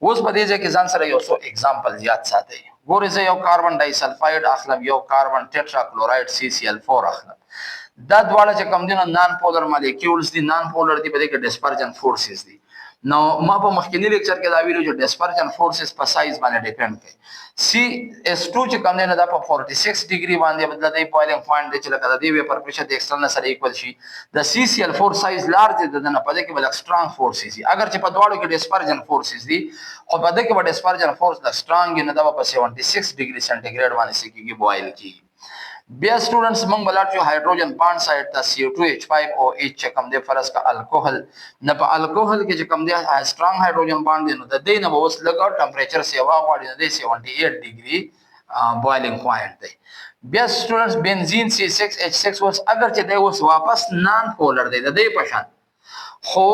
اوس په دې ځای کې ځان سره یو څو اگزامپل یاد ساتئ ګورئ زه یو کاربن ډای سلفاید اخلم یو کاربن ټیټرا کلوراید CCl4 اخلم دا دواړه چې کوم دي نان پولر مالیکولز دي نان پولر دي په دې کې ډسپرجن فورسز دي نو ما په مخکینی لیکچر کې دا ویلو چې ډسپرجن فورسز په سایز باندې ډیپند کوي CS2 چې کوم دی نه دا په 46 ډیګري باندې بدل دی بوایلینګ پوینټ دی چې لکه د دې ویپر پریشر د ایکسټرنل سره ایکوال شي د CCl4 سایز لارج دی د نه په دې کې بل سترونګ فورسز دي اگر چې په دواړو کې ډسپرجن فورسز دي خو په دې کې به ډسپرجن فورس د سترونګ نه دا په 76 ډیګري سنټیګریډ باندې سکیږي بوایل کیږي بیا سټوډنټس موږ بلات یو هایدروجن بانډ سایت ته CO2H5OH چې کوم دی فرض کا الکوهل نه په الکوهل کې چې کوم دی سترونګ هایدروجن بانډ دی نو د دې نه اوس لګا ټمپریچر سیوا غواړي د 78 ډیګري بوایلینګ پوینټ دی بیا سټوډنټس بنزین C6H6 اوس اگر چې دی اوس واپس نان پولر دی د دې پشان خو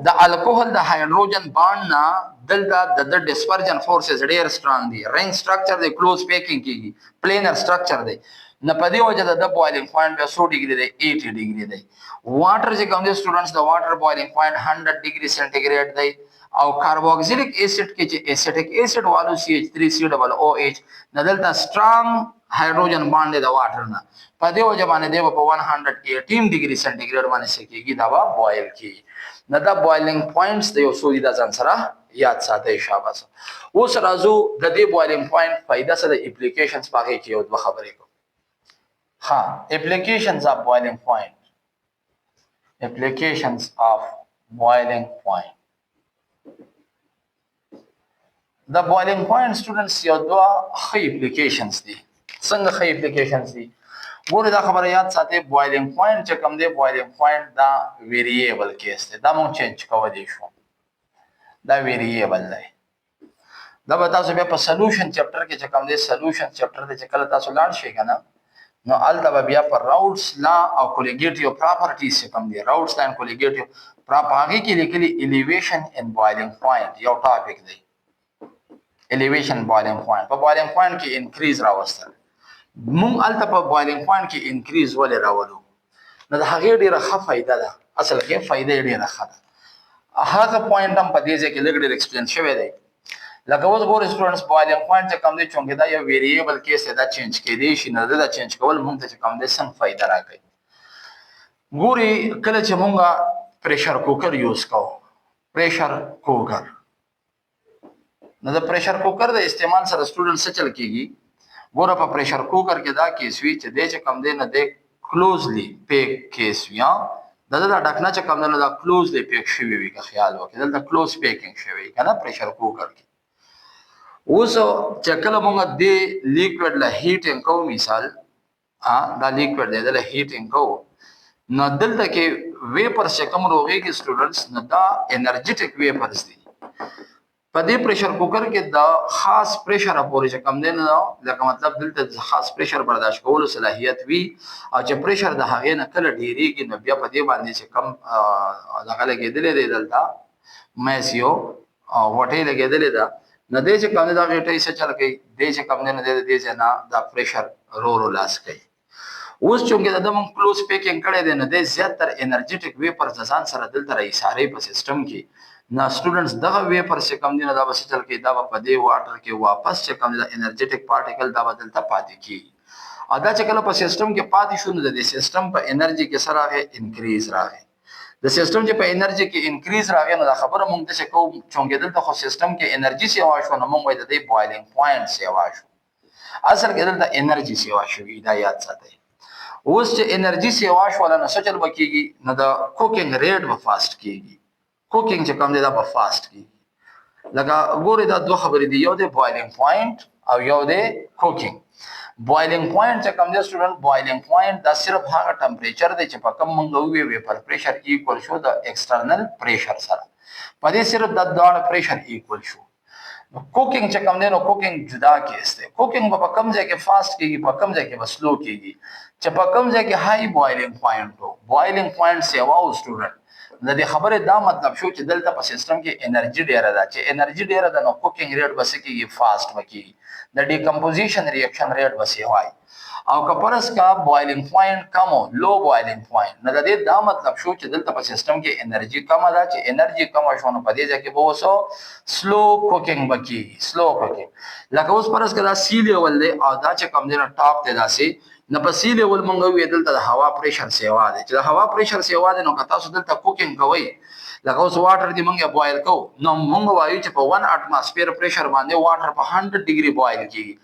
د الکوهل د هایدروجن بانډ نه دلته د ډسپرجن فورسز ډیر سترونګ دي رنګ سټرکچر دی کلوز پیکینګ کیږي پلینر سټرکچر دی نه په دې وجه د بوایلینګ پوینټ به 100 ډیګري دی 80 ډیګري دی واټر چې کوم دي سټوډنټس د واټر بوایلینګ پوینټ 100 ډیګري سنټیګریډ دی او کاربوکسیلیک ایسید کې چې ایسیټیک ایسید والو CH3COOH نه دلته سترونګ هایدروجن بانډ دی د واټر نه په دې وجه باندې دی په 118 ډیګري سنټیګریډ باندې سکیږي دا بوایل کیږي نه دا بوایلینګ پوینټس د یو څو دي د ځان سره یاد ساتئ شاباس اوس راځو د دې بوایلینګ پوینټ فائدہ سره اپلیکیشنز پاکي کې یو دوه خبرې کوم applications of boiling point applications of boiling point the boiling point students یو دوه خې applications دي څنګه خې applications دي ګوره دا خبره یاد ساتئ boiling point چې کوم دی boiling point دا variable کیس دی دا مونږ چینج کولی شو دا variable دی دا به تاسو بیا په solution chapter کې چې کوم دی solution chapter دی چې کله تاسو لاړ شئ کنه نو البته بیا پر راوټس لا او کولیګیټیو پراپرټیز کوم دي راوټس لا ان کولیګیټیو پراپاګي کې لیکلي الیویشن ان بوایلینګ پوینټ یو ټاپک دی الیویشن بوایلینګ پوینټ په بوایلینګ پوینټ کې انکریز راوستل مونږ البته په بوایلینګ پوینټ کې انکریز ولې راولو نو د هغې ډیره ښه فائدہ ده اصل کې فائدہ ډیره ښه ده هغه پوینټ هم په دې ځای کې لږ ډیر ایکسپلین شوی دی لکه اوس ګور سټوډنټس بوایلینګ پوینټ چې کوم دی چونګې دا یو ویریبل کیس دا چینج کېدی شي نه دا چینج کول مونږ ته کوم دی سم فائدہ راکړي ګوري کله چې مونږ پریشر کوکر یوز کوو پریشر کوکر نو د پریشر کوکر د استعمال سره سټوډنټ څه چل کیږي ګوره په پریشر کوکر کې دا کیس وی چې د چې کوم دی نه د کلوزلی پیک کیس وی دا ډکنا چې کوم نه دا کلوزلی پیک شوی وي که خیال وکړئ دلته کلوز پیکینګ شوی کنه پریشر کوکر کې اوس چې کله موږ د لیکوډ له هیټینګ کوو مثال دا لیکوډ دی د هیټینګ کوو نو دلته کې ویپرز چې کوم روغېږي سټوډنټس نو دا انرجیټک ویپرز دي په دې پریشر کوکر کې دا خاص پریشر پورې چې کم دی نه لکه مطلب دلته خاص پریشر برداشت کولو صلاحیت وي او چې پریشر د هغې نه کله ډیریږي نو بیا په دې باندې چې کم دغه لګېدلی دی دلته میس یو وټۍ لګېدلې ده نه دی چې کوم دی دا غېټۍ څه چل کوي دی چې کوم دی نه دی د دې ځای نه دا پریشر رو لاس کوي اوس چې د موږ کلوز پیکینګ کړی دی نو د زیاتره انرجیټک ویپر ځان سره دلته راایساري په سیستم کې نا سټوډنټس دغه ویپر چې کم دي نه دا به چل کې دا په دې واټر کې واپس چې کم دي انرجیټک پارټیکل دا بدلته پاتې کی ادا چې کله په سیستم کې پاتې شو نو د سیستم په انرژي کې سره راغی انکریز راغی د سیستم چې په انرژي کې انکریز راغی نو دا خبره مونږ ته چې کوم چونګې دلته خو سیستم کې انرژي سیوا شو نو مونږ وایو د دې بوایلینګ پوینټ سیوا شو اصل کې دلته انرژي سیوا شوې دا یاد ساتئ اوس چې انرژي سیوا شو نو څه چل بکیږي نو د کوکینګ ریټ به فاست کیږي کوکینګ چې کوم دی دا به فاست کیږي لکه ګورې دا دوه خبرې دي یو د بوایلینګ پوینټ او یو د کوکینګ بوایلینګ پوینټ چې کوم دی سټوډنټ بوایلینګ پوینټ دا صرف هغه ټمپریچر دی چې په کوم مونږ وی ویپر پریشر ایکوال شو د ایکسټرنل پریشر سره په دې صرف د دواړه پریشر ایکوال شو کوکینګ چې کوم دی نو کوکینګ جدا کیس دی کوکینګ په کوم ځای کې فاست کیږي په کوم ځای کې سلو کیږي چې په کوم ځای کې هاي بوایلینګ پوینټ وو بوایلینګ پوینټ سیوا او سټوډنټ د دې خبره دا مطلب شو چې دلته په سیستم کې انرژي ډیره ده چې انرژي ډیره ده نو کوکینګ ریټ بس کیږي فاست وکي د ډیکمپوزیشن ریاکشن ریټ بس وای او کپرس کا بوایلینګ پوینټ کم لو بوایلینګ پوینټ نو د دې دا مطلب شو چې دلته په سیستم کې انرژي کم ده چې انرژي کم شو نو په دې ځکه به وسو سلو کوکینګ بکی سلو کوکینګ لکه اوس پرس کدا سی لیول دی او دا چې کم دی نو ټاپ ته داسي نو په سی لیول مونږ وی دلته د هوا پریشر سیوا دی چې د هوا پریشر سیوا دی نو کتا سو دلته کوکینګ کوي لکه اوس واټر دی مونږه بوایل کو نو مونږ وایو چې په 1 اټماسفیر پریشر باندې واټر په 100 ډیګري بوایل کیږي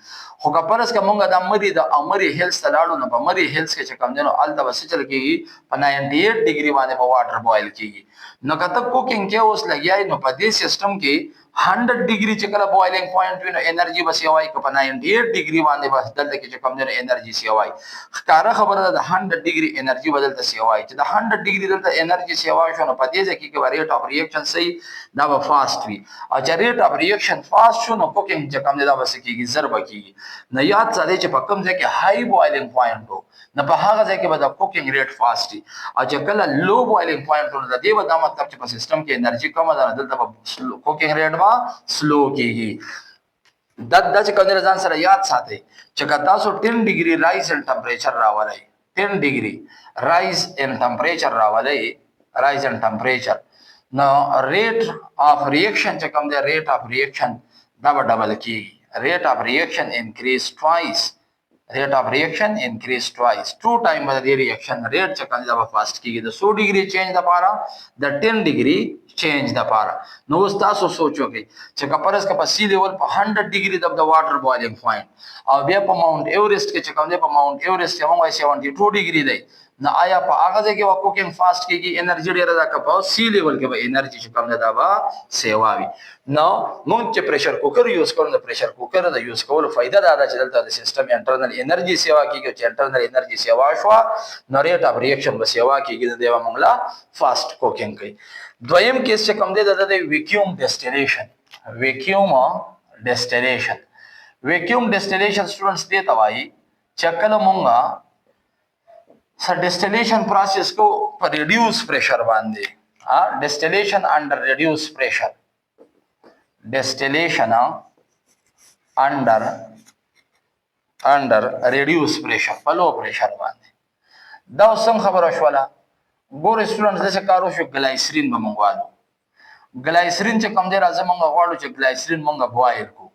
خو کپرس کا مونږه د مری د امری هیلث تلاړو نو په مری هیلث کې چې کم دی نو الته بس چل کیږي په 98 ډیګري باندې په واټر بوایل کیږي نو کته کوکینګ کې اوس لګیای نو په دې سیستم کې 100 ډیګري چې کله بوایلینګ پوینټ وینو انرژي بس یوای کو په 98 ډیګري باندې بس دلته کې چې کم دی انرژي سیوای ښکارا خبره ده 100 ډیګري انرژي بدلته سیوای چې د 100 ډیګري دلته انرژي سیوای شو نو په دې ځکه کې ریټ اف ریاکشن صحیح دا به فاست وي او چې ریټ اف ریاکشن فاست شو نو کوکینګ چې کم دی دا بس کېږي ضرب کېږي نه یاد ساتئ چې په کوم ځای کې هاي بوایلینګ پوینټ وو نه په هغه ځای کې به د کوکینګ ریټ فاست وي او چې کله لو بوایلینګ پوینټ ونه د دې دا مطلب چې په سیستم کې انرژي کم ده دلته په کوکینګ ریټ با سلو کیږي د چې کوم ځان سره یاد ساتئ چې که تاسو 10 ډیګري رایز ان ټمپریچر راولئ 10 ډیګري رایز ان ټمپریچر راولئ رایز ان ټمپریچر نو ریټ اف ریاکشن چې کوم دی ریټ اف ریاکشن دا به ډبل کیږي ریټ اف ریاکشن انکریز ټوایس rate of reaction increase twice 2 time by the reaction rate چې کوم دا فاست کیږي د 100 ډیګري چینج د پاره د 10 ډیګري چینج د پاره نو تاسو سوچو چې کپرس کا په سی لیول په 100 ډیګري د واټر بوایلینګ پوینټ او بیا په ماونټ ایورست کې چې کوم دی په ماونټ ایورست کې موږ 72 ډیګري دی نو آیا په هغه ځای کې کوکینګ فاست کیږي انرژي ډیره ده که په سی لیول کې به انرژي چې کوم دا به سیواوي نو مونږ چې پریشر کوکر یوز کوو نو پریشر کوکر د یوز کولو فائدہ دا ده چې دلته د سیستم انټرنل انرژي سیوا کیږي چې انټرنل انرژي سیوا شو نو ریټ اف ریاکشن به سیوا کیږي د دیوا مونږ لا فاست کوکینګ کوي دویم کیس چې کوم دی د ویکیوم ډیسټیلیشن ویکیوم ډیسټیلیشن ویکیوم ډیسټیلیشن سټوډنټس دې توایي چې کله مونږه سر ډیسټیلیشن پروسس کو پر ریډیوس پریشر باندې ډیسټیلیشن انډر ریډیوس پریشر ډیسټیلیشن انډر ریډیوس پریشر په لو پریشر باندې دا څنګه خبره شوله ګور سټوډنټس د کارو شو ګلایسرین به مونږ ګلایسرین چې کوم دی راځه مونږ غواړو چې ګلایسرین مونږ بوایل کو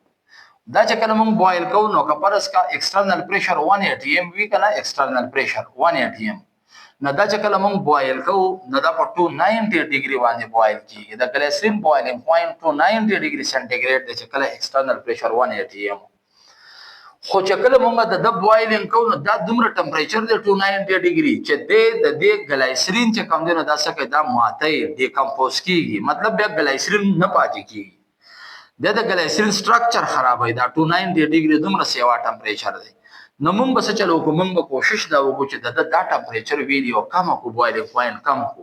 دا چې کله مونږ بوایل کوو نو کپرس کا ایکسټرنل پریشر 180 ام وی کنه ایکسټرنل پریشر 180 ام نو دا چې کله مونږ بوایل کوو نو دا په 290 ډیګري باندې بوایل کیږي د ګلیسرین بوایلینګ پوینټ 290 ډیګري سنټیګریډ دی چې کله ایکسټرنل پریشر 180 ام خو چې کله مونږ د بوایلینګ کوو نو دا دومره ټمپریچر دی 290 ډیګري چې د دې ګلیسرین چې کوم دی نو دا څه کوي دا ماته ډیکمپوز کیږي مطلب بیا ګلیسرین نه پاتې کیږي د ګلیسرین سټرکچر خرابوي دا 290 ډیګري دومره سیوا ټمپریچر دی نو موږ به څه چلو کوو موږ به کوشش دا وکړو چې دا ټمپریچر ویډیو کم کو بوایلینګ پوینټ کم کو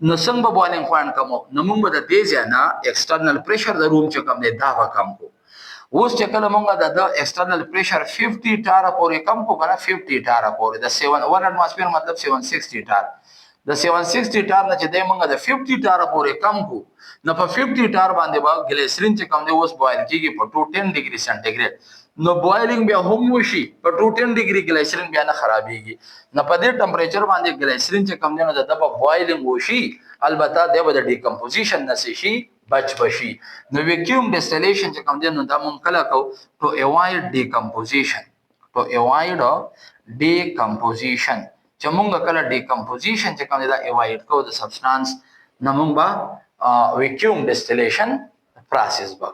نو څنګه به بوایلینګ پوینټ کم نو موږ به د دې ځای نه ایکسټرنل پریشر د روم چې کم دی دا به کم کو اوس چې کله موږ د ایکسټرنل پریشر 50 ټاره پورې کم کو کنه 50 ټاره پورې د 1 اټماسفیر مطلب 760 ټار د 760 ټار نه چې د موږ د 50 ټاره پورې کم کو نو په 50 ټار باندې به ګلیسرین چې کم دی اوس بوایل کیږي په 210 ډیګري سنټیګریډ no boiling बे हम वशी पर 210 degree glycerine बे ना खराबीगी न पदे टेंपरेचर बांधे ग्लिसरीन चे कम देना दा बॉइलिंग वशी अलबत्ता दे बद डिकम्पोजिशन न से शी बच बशी नो वैक्यूम डिस्टिलेशन चे कम देना दा मुन कला को to avoid decomposition to avoid decomposition chamunga kala decomposition che kamida avoid ko the substance namung ba vacuum distillation process ba